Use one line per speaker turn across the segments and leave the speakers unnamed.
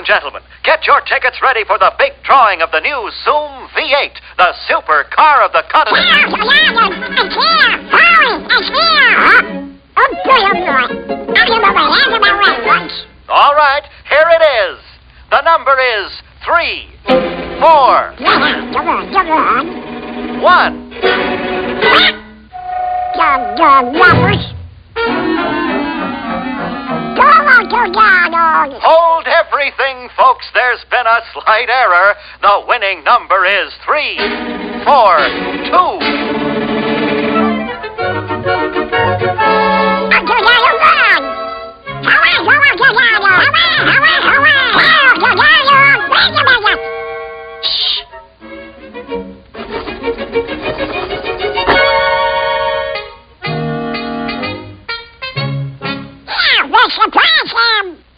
and gentlemen, get your tickets ready for the big drawing of the new Zoom V8, the super car of the continent.
It's here! Hurry! It's here! Oh, boy, oh, boy. I'll give my hands on my way once.
All right, here it is. The number is 3, 4,
Come on.
1.
Numbers.
Hold everything, folks. There's been a slight error. The winning number is 3, 4,
2.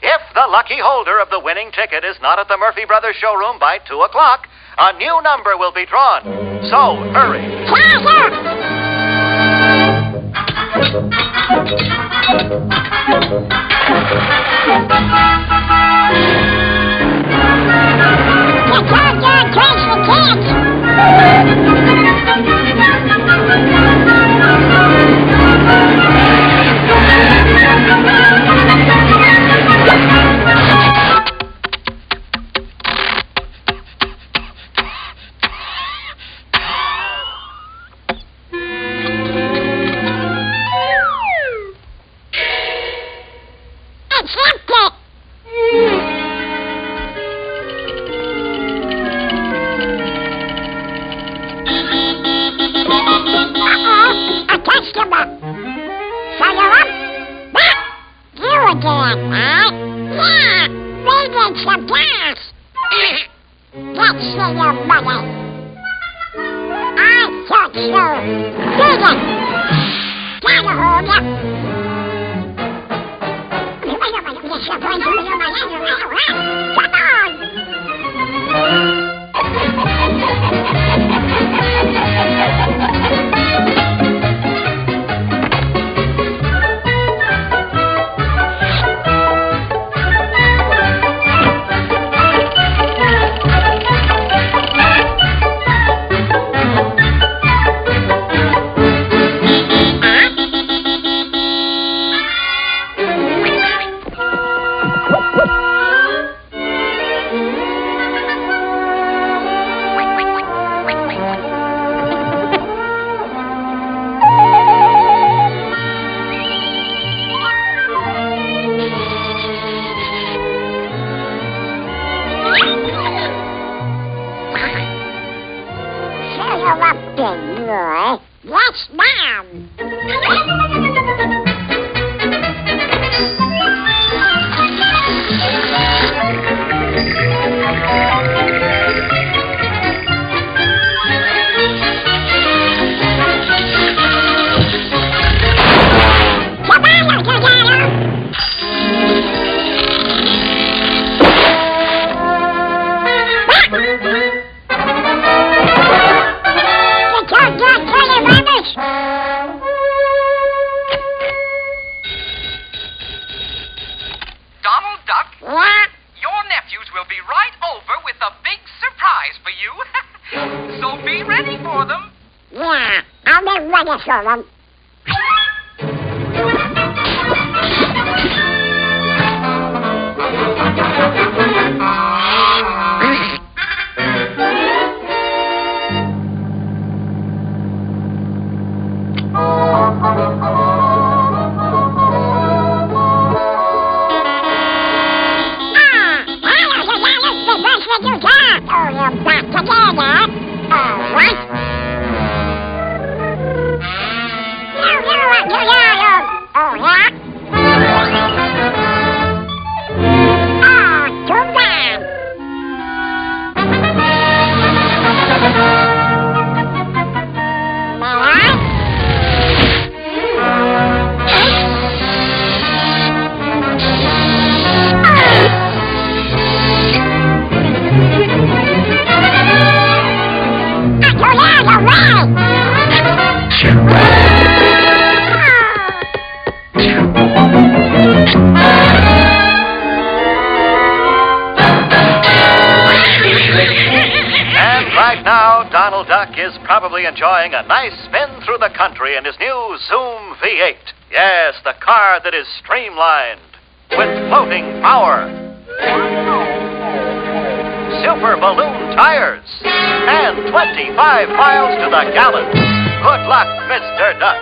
If the lucky holder of the winning ticket is not at the Murphy Brothers showroom by 2 o'clock, a new number will be drawn. So, hurry.
Yes, ma'am.
Duck is probably enjoying a nice spin through the country in his new Zoom V8. Yes, the car that is streamlined with floating power, super balloon tires, and 25 miles to the gallon. Good luck, Mr. Duck.